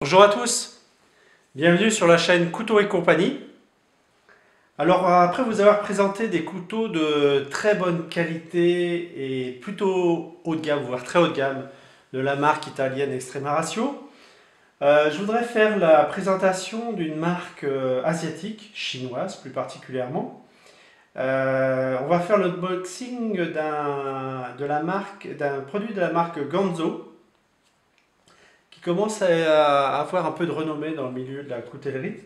Bonjour à tous, bienvenue sur la chaîne Couteaux et compagnie. Alors après vous avoir présenté des couteaux de très bonne qualité et plutôt haut de gamme, voire très haut de gamme, de la marque italienne Extrema Ratio, je voudrais faire la présentation d'une marque asiatique, chinoise plus particulièrement. On va faire l'unboxing d'un produit de la marque Ganzo, qui commence à avoir un peu de renommée dans le milieu de la coutellerie,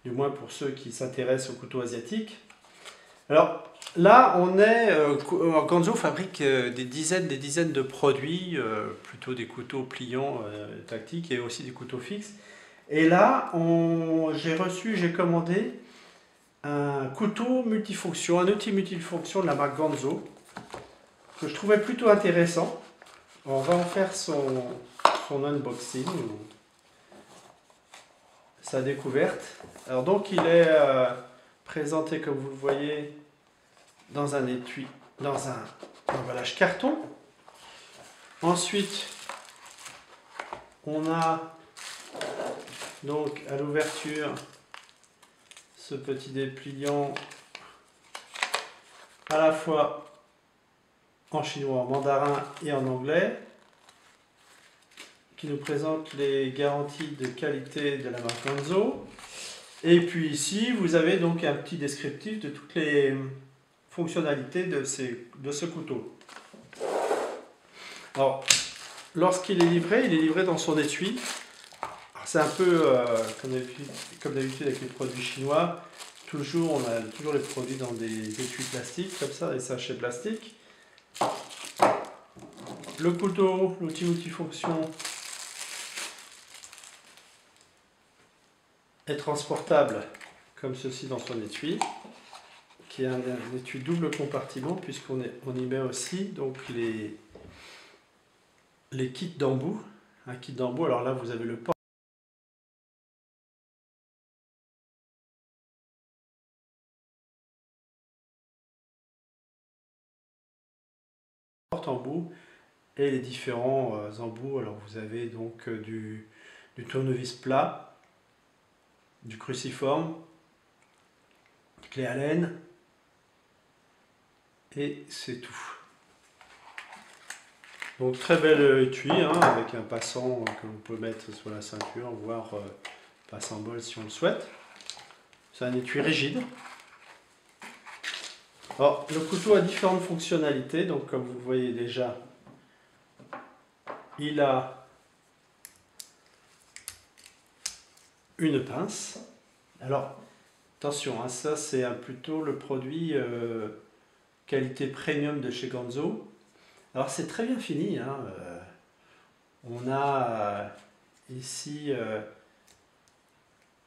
du moins pour ceux qui s'intéressent aux couteaux asiatiques. Alors là, Ganzo fabrique des dizaines de produits, plutôt des couteaux pliants tactiques et aussi des couteaux fixes. Et là, j'ai commandé un couteau multifonction, un outil multifonction de la marque Ganzo, que je trouvais plutôt intéressant. On va en faire son unboxing, sa découverte. Alors donc il est présenté comme vous le voyez dans un étui, dans un emballage carton. Ensuite on a donc à l'ouverture ce petit dépliant à la fois en chinois, en mandarin et en anglais, qui nous présente les garanties de qualité de la marque Ganzo. Et puis ici, vous avez donc un petit descriptif de toutes les fonctionnalités de ce couteau. Alors, lorsqu'il est livré, il est livré dans son étui. C'est un peu comme d'habitude avec les produits chinois. On a toujours les produits dans des étuis plastiques, comme ça, des sachets plastiques. Le couteau, l'outil multifonction, est transportable comme ceci dans son étui, qui est un étui double compartiment, puisqu'on y met aussi donc les kits d'embout. Un kit d'embout, alors là vous avez le porte-embout et les différents embouts. Alors vous avez donc du tournevis plat, du cruciforme, clé Allen, et c'est tout. Donc très bel étui, hein, avec un passant que l'on peut mettre sur la ceinture, voire passe-en-bol si on le souhaite. C'est un étui rigide. Alors, le couteau a différentes fonctionnalités, donc comme vous le voyez déjà, il a une pince. Alors, attention, hein, ça c'est plutôt le produit qualité premium de chez Ganzo. Alors c'est très bien fini, hein, on a ici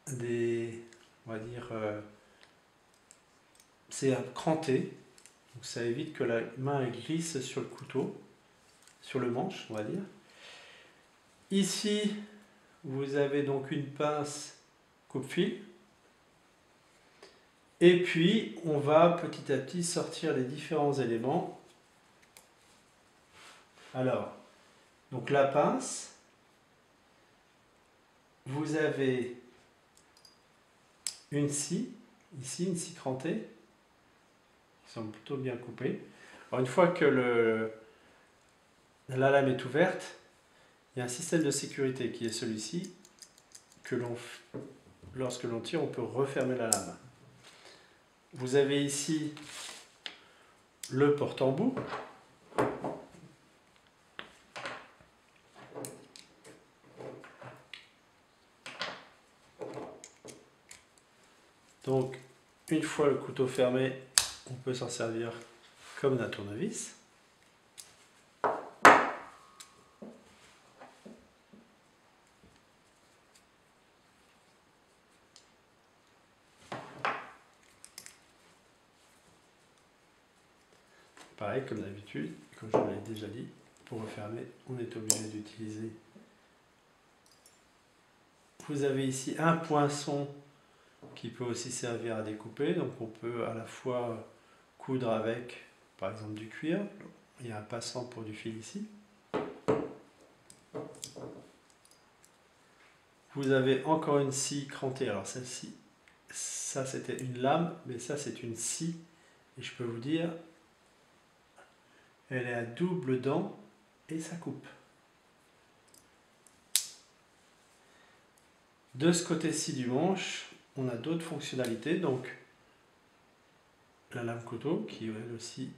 on va dire, c'est cranté, donc ça évite que la main glisse sur le couteau, sur le manche, on va dire. Ici, vous avez donc une pince coupe-fil. Et puis, on va petit à petit sortir les différents éléments. Alors, donc la pince, vous avez une scie, ici une scie crantée, qui semble plutôt bien coupée. Alors une fois que la lame est ouverte, il y a un système de sécurité qui est celui-ci, que lorsque l'on tire, on peut refermer la lame. Vous avez ici le porte-embout. Donc, une fois le couteau fermé, on peut s'en servir comme d'un tournevis. Pareil, comme d'habitude, comme je vous l'ai déjà dit, pour refermer, on est obligé d'utiliser. Vous avez ici un poinçon qui peut aussi servir à découper, donc on peut à la fois coudre avec, par exemple, du cuir. Il y a un passant pour du fil ici. Vous avez encore une scie crantée. Alors celle-ci, ça c'était une lame, mais ça c'est une scie. Et je peux vous dire, elle est à double dent et ça coupe. De ce côté-ci du manche, on a d'autres fonctionnalités. Donc la lame couteau qui elle aussi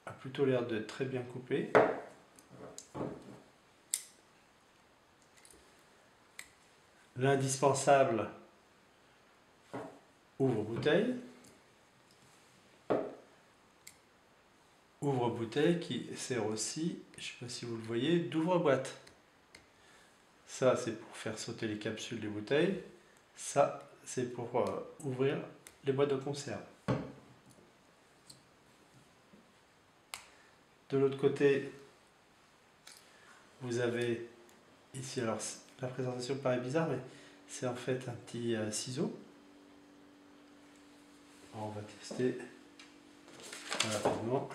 a plutôt l'air d'être très bien coupée. L'indispensable ouvre-bouteille. Ouvre-bouteille qui sert aussi, je ne sais pas si vous le voyez, d'ouvre-boîte. Ça, c'est pour faire sauter les capsules des bouteilles. Ça, c'est pour ouvrir les boîtes de conserve. De l'autre côté, vous avez ici, alors la présentation paraît bizarre, mais c'est en fait un petit ciseau. Alors, on va tester rapidement.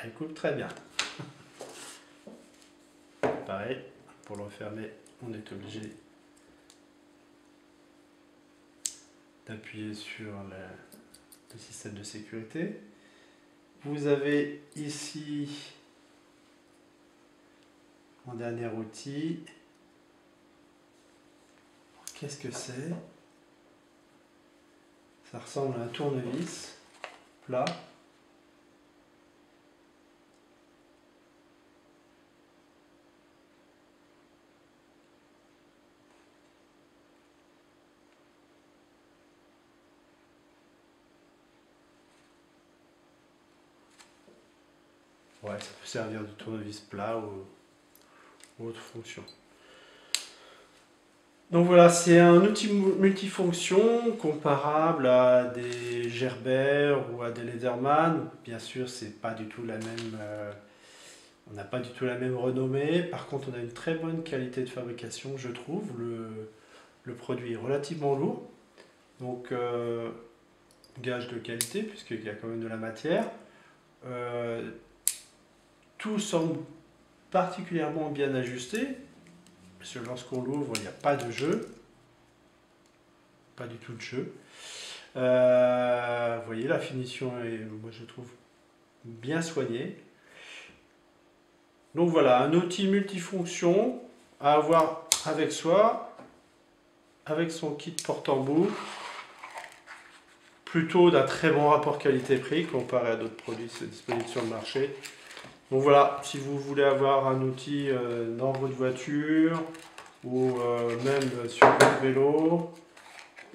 Elle coupe très bien. Pareil, pour le refermer, on est obligé d'appuyer sur le système de sécurité. Vous avez ici, en dernier outil, qu'est-ce que c'est? Ça ressemble à un tournevis plat. Ouais, ça peut servir de tournevis plat ou autre fonction. Donc voilà, c'est un outil multifonction comparable à des Gerber ou à des Leatherman. Bien sûr, c'est pas du tout la même, on n'a pas du tout la même renommée. Par contre, on a une très bonne qualité de fabrication, je trouve. Le produit est relativement lourd, donc gage de qualité puisqu'il y a quand même de la matière. Tout semble particulièrement bien ajusté. Parce que lorsqu'on l'ouvre, il n'y a pas de jeu. Pas du tout de jeu. Vous voyez, la finition est, moi je trouve, bien soignée. Donc voilà, un outil multifonction à avoir avec soi, avec son kit porte-embout, plutôt d'un très bon rapport qualité-prix comparé à d'autres produits disponibles sur le marché. Donc voilà, si vous voulez avoir un outil dans votre voiture ou même sur votre vélo,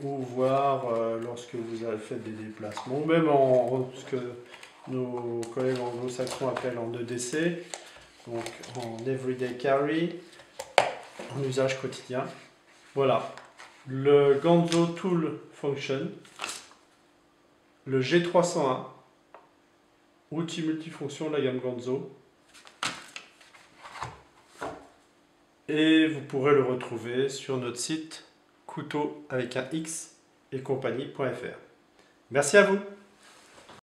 ou voir lorsque vous faites des déplacements, ou même en ce que nos collègues anglo-saxons appellent en EDC, donc en Everyday Carry, en usage quotidien. Voilà, le Ganzo Tool Function, le G301, outil multifonction de la gamme Ganzo. Et vous pourrez le retrouver sur notre site couteau avec un X et compagnie.fr. Merci à vous.